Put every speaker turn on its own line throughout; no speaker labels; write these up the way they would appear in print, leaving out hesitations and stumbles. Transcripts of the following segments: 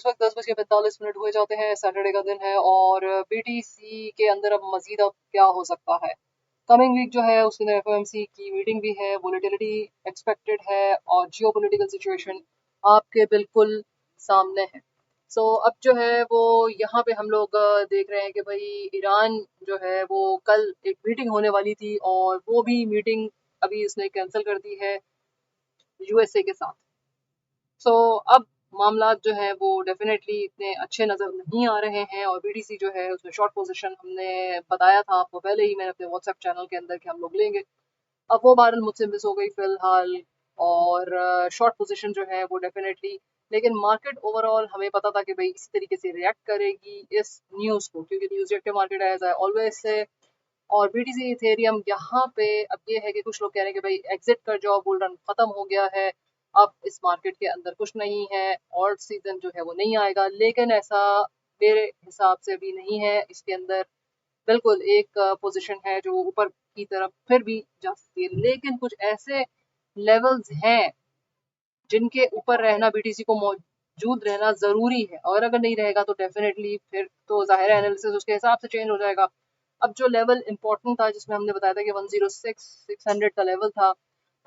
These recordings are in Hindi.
इस वक्त 10:45 हुए जाते हैं, सैटरडे का दिन है और बीटीसी के अंदर अब मजीद अब क्या हो सकता है। कमिंग वीक जो है उसके अंदर एफओएमसी की मीटिंग भी है, वोलेटिलिटी एक्सपेक्टेड है और जियोपॉलिटिकल सिचुएशन आपके बिल्कुल सामने है। अब जो है वो यहाँ पे हम लोग देख रहे हैं कि भाई ईरान जो है वो कल एक मीटिंग होने वाली थी और वो भी मीटिंग अभी उसने कैंसिल कर दी है यूएसए के साथ। अब मामला जो है वो डेफिनेटली इतने अच्छे नज़र नहीं आ रहे हैं और बीटीसी जो है उसमें शॉर्ट पोजीशन हमने बताया था आपको पहले ही, मैंने अपने व्हाट्सएप चैनल के अंदर कि हम लोग लेंगे। अब वो बहरहाल मुझसे मिस हो गई फिलहाल और शॉर्ट पोजीशन जो है वो डेफिनेटली, लेकिन मार्केट ओवरऑल हमें पता था कि भाई इस तरीके से रिएक्ट करेगी इस न्यूज़ को, क्योंकि न्यूज़ रिएक्टिव मार्केट है एज आई ऑलवेज से। और बीटीसी इथेरियम यहाँ पे अब ये है कि कुछ लोग कह रहे हैं कि भाई एग्जिट कर जाओ, बुल रन खत्म हो गया है, अब इस मार्केट के अंदर कुछ नहीं है, ऑल्ट सीजन जो है वो नहीं आएगा। लेकिन ऐसा मेरे हिसाब से भी नहीं है, इसके अंदर बिल्कुल एक पोजीशन है जो ऊपर की तरफ फिर भी जा सकती है, लेकिन कुछ ऐसे लेवल्स हैं जिनके ऊपर रहना बीटीसी को मौजूद रहना जरूरी है, और अगर नहीं रहेगा तो डेफिनेटली फिर तो जाहिर है एनालिसिस उसके हिसाब से चेंज हो जाएगा। अब जो लेवल इंपॉर्टेंट था जिसमें हमने बताया था कि 106,600 का लेवल था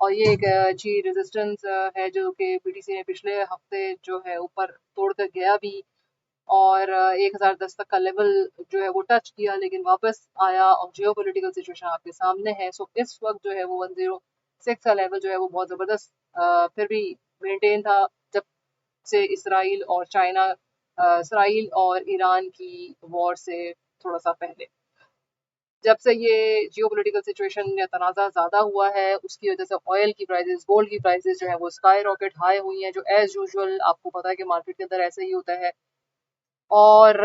और ये एक अच्छी रेजिस्टेंस है जो कि बीटीसी ने पिछले हफ्ते जो है ऊपर तोड़ कर गया भी और 1010 तक का लेवल जो है वो टच किया, लेकिन वापस आया और जियो पोलिटिकल सिचुएशन आपके सामने है। इस वक्त जो है वो 106 का लेवल जो है वो बहुत ज़बरदस्त फिर भी मेंटेन था जब से इसराइल और चाइना इसराइल और ईरान की वॉर से थोड़ा सा पहले, जब से ये जियोपॉलिटिकल सिचुएशन या तनाज़ा ज़्यादा हुआ है उसकी वजह से ऑयल की प्राइसेस, गोल्ड की प्राइसेस जो है वो स्काई रॉकेट हाई हुई हैं, जो एज यूजुअल आपको पता है कि मार्केट के अंदर ऐसे ही होता है। और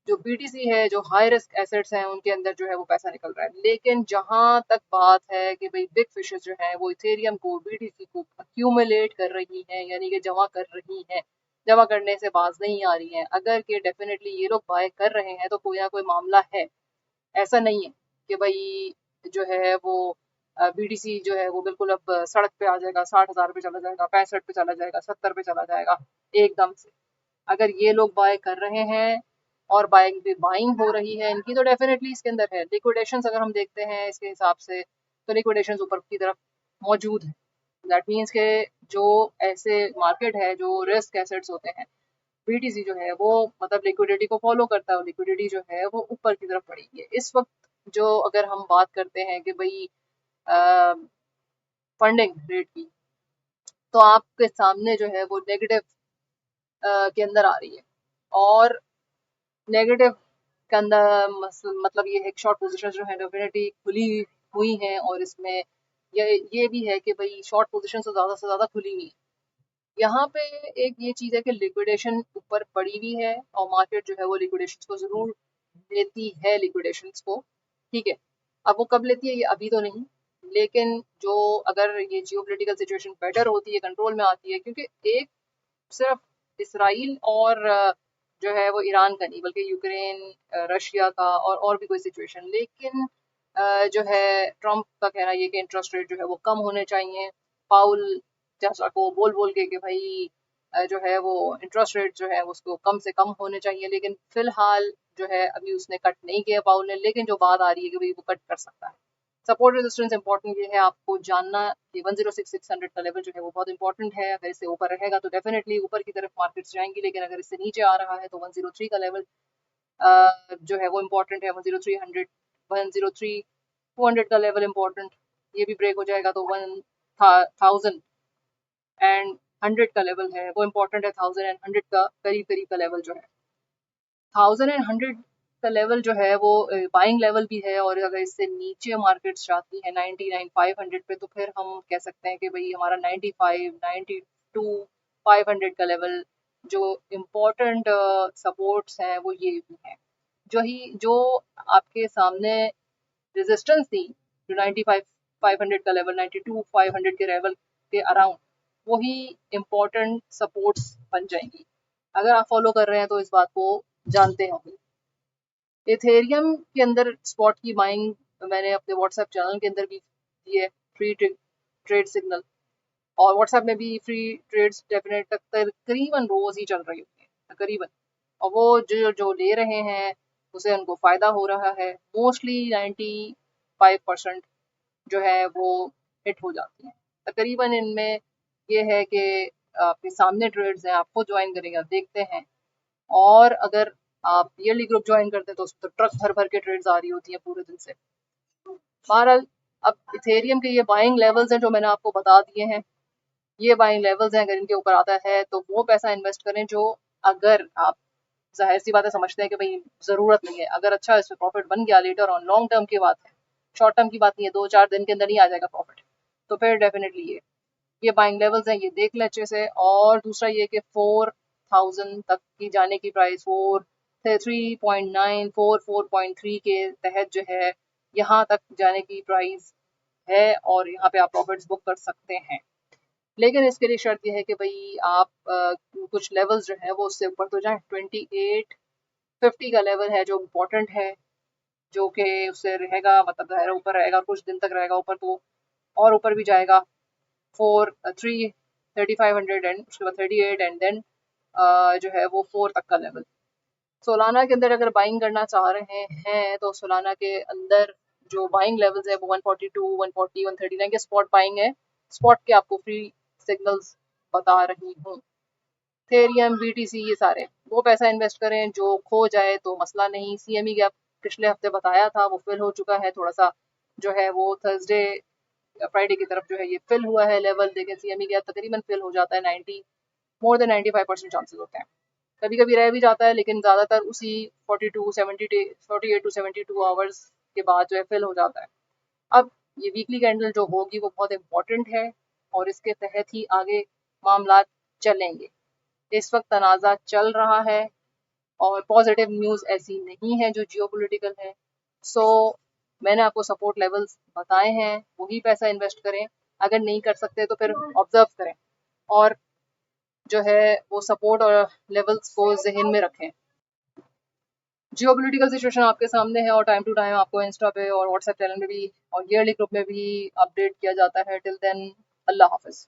जो बीटीसी है, जो हाई रिस्क एसेट्स हैं उनके अंदर जो है वो पैसा निकल रहा है। लेकिन जहां तक बात है कि भाई बिग फिशेस जो हैं वो इथेरियम को, बीटीसी को अक्यूमुलेट कर रही हैं, यानी कि जमा कर रही हैं, जमा करने से बाज नहीं आ रही हैं। अगर कि डेफिनेटली ये लोग बाय कर रहे हैं तो कोई ना कोई मामला है, ऐसा नहीं है कि भाई जो है वो बीटीसी जो है वो बिल्कुल अब सड़क पे आ जाएगा, 60,000 पे चला जाएगा, 65 पे चला जाएगा, 70 पे चला जाएगा एकदम से। अगर ये लोग बाय कर रहे हैं और बाइंग भी बाइंग हो रही है इनकी, तो डेफिनेटली इसके अंदर है लिक्विडेशंस। अगर हम देखते हैं इसके हिसाब से तो लिक्विडेशंस ऊपर की तरफ मौजूद है। दैट मीन्स के जो ऐसे मार्केट है जो रिस्क एसेट्स होते हैं, बीटीसी जो है वो मतलब लिक्विडिटी को फॉलो करता है और लिक्विडिटी जो है वो ऊपर की तरफ पड़ी है इस वक्त। जो अगर हम बात करते हैं कि भाई फंडिंग रेट की, तो आपके सामने जो है वो नेगेटिव के अंदर आ रही है और नेगेटिव के अंदर मतलब ये है शॉर्ट पोजीशन जो है डेफिनेटली खुली हुई हैं और इसमें ये भी है कि भाई शॉर्ट पोजीशन तो ज़्यादा से ज़्यादा खुली हुई है। यहाँ पे एक ये चीज़ है कि लिक्विडेशन ऊपर पड़ी हुई है और मार्केट जो है वो लिक्विडेशन को ज़रूर लेती है, लिक्विडेशन को, ठीक है। अब वो कब लेती है ये अभी तो नहीं, लेकिन जो अगर ये जियोपॉलिटिकल सिचुएशन बेटर होती है, कंट्रोल में आती है, क्योंकि एक सिर्फ इसराइल और जो है वो ईरान का नहीं बल्कि यूक्रेन, रशिया का और भी कोई सिचुएशन, लेकिन जो है ट्रम्प का कहना ये कि इंटरेस्ट रेट जो है वो कम होने चाहिए। पाउल जैसा को बोल बोल के कि भाई जो है वो इंटरेस्ट रेट जो है उसको कम से कम होने चाहिए, लेकिन फिलहाल जो है अभी उसने कट नहीं किया पाउल ने, लेकिन जो बात आ रही है कि भाई वो कट कर सकता है। सपोर्ट रेजिस्टेंस इंपॉर्टेंट ये है आपको जानना कि 106,600 का लेवल जो है वो बहुत इंपॉर्टेंट है। अगर इससे ऊपर रहेगा तो डेफिनेटली ऊपर की तरफ मार्केट्स जाएंगी, लेकिन अगर इससे नीचे आ रहा है तो 103 का लेवल जो है वो इम्पोर्टेंट है। 10300 103 200 का लेवल इम्पोर्टेंट, ये भी ब्रेक हो जाएगा तो 1000 का लेवल है वो इम्पोर्टेंट है। 1000 का करीब करीब का लेवल जो है 1000 का लेवल जो है वो बाइंग लेवल भी है, और अगर इससे नीचे मार्केट्स जाती है 99 500 पे तो फिर हम कह सकते हैं कि भाई हमारा 95 92 500 का लेवल जो इम्पोर्टेंट सपोर्ट्स हैं वो ये भी हैं। जो आपके सामने रेजिस्टेंस थी, जो 95 500 का लेवल, 92 500 के लेवल के अराउंड, वही इम्पोर्टेंट सपोर्ट्स बन जाएंगी। अगर आप फॉलो कर रहे हैं तो इस बात को जानते होंगे। इथेरियम के अंदर स्पॉट की बाइंग मैंने अपने व्हाट्सएप चैनल के अंदर भी दी है, फ्री ट्रेड सिग्नल, और व्हाट्सएप में भी फ्री ट्रेड्स डेफिनेट तक तकरीबन रोज ही चल रही होती है। तकरीबन, और वो जो जो ले रहे हैं उसे उनको फ़ायदा हो रहा है। मोस्टली 95% जो है वो हिट हो जाती हैं। तकरीबन इनमें ये है कि आपके सामने ट्रेड्स हैं, आप खुद ज्वाइन करेंगे, आप देखते हैं, और अगर आप ईयरली ग्रुप ज्वाइन करते हैं तो उसमें तो ट्रक भर भर के ट्रेड्स आ रही होती हैं पूरे दिन से। बहरहाल, अब इथेरियम के ये बाइंग लेवल्स हैं जो मैंने आपको बता दिए हैं, ये बाइंग लेवल्स हैं, अगर इनके ऊपर आता है तो वो पैसा इन्वेस्ट करें जो, अगर आप जाहिर सी बात है समझते हैं कि भाई ज़रूरत नहीं है, अगर अच्छा इसमें प्रॉफिट बन गया लेटर ऑन, लॉन्ग टर्म की बात है, शॉर्ट टर्म की बात नहीं है, 2-4 दिन के अंदर नहीं आ जाएगा प्रॉफिट, तो फिर डेफिनेटली ये बाइंग लेवल्स हैं, ये देख लें अच्छे से। और दूसरा ये कि 4000 तक की जाने की प्राइस, 3.9 4.3 के तहत जो है यहाँ तक जाने की प्राइस है, और यहाँ पे आप प्रॉफिट्स बुक कर सकते हैं। लेकिन इसके लिए शर्त यह है कि भाई आप कुछ लेवल्स जो है वो उससे ऊपर तो जाएं। 2850 का लेवल है जो इम्पोर्टेंट है, जो कि उससे रहेगा, मतलब ऊपर रहेगा, कुछ दिन तक रहेगा ऊपर, तो और ऊपर भी जाएगा 3500 एंड उसके बाद 38, एंड देन जो है वो 4 तक का लेवल। सोलाना के अंदर अगर बाइंग करना चाह रहे हैं तो सोलाना के अंदर जो बाइंग लेवल्स है वो 142, 140, 139 के स्पॉट बाइंग है। स्पॉट के आपको फ्री सिग्नल्स बता रही हूँ। थेरियम, बीटीसी, ये सारे वो पैसा इन्वेस्ट करें जो खो जाए तो मसला नहीं। सीएमई गैप पिछले हफ्ते बताया था, वो फिल हो चुका है, थोड़ा सा जो है वो थर्सडे फ्राइडे की तरफ जो है ये फिल हुआ है लेवल। देखें सीएमई गैप तकरीबन फिल हो जाता है, मोर देन 95% चांसेस होते हैं। कभी कभी रह भी जाता है, लेकिन ज़्यादातर उसी 48 टू 72 आवर्स के बाद जो है फिल हो जाता है। अब ये वीकली कैंडल जो होगी वो बहुत इंपॉर्टेंट है, और इसके तहत ही आगे मामला चलेंगे। इस वक्त तनाज़ा चल रहा है, और पॉजिटिव न्यूज़ ऐसी नहीं है जो जियोपॉलिटिकल है। सो मैंने आपको सपोर्ट लेवल्स बताए हैं, वही पैसा इन्वेस्ट करें। अगर नहीं कर सकते तो फिर ऑब्जर्व करें, और जो है वो सपोर्ट और लेवल्स को जहन में रखें। जियोपॉलिटिकल सिचुएशन आपके सामने है, और टाइम टू टाइम आपको इंस्टा पे और व्हाट्सएप चैनल में भी और ईयरली ग्रुप में भी अपडेट किया जाता है। टिल देन, अल्लाह हाफिज़।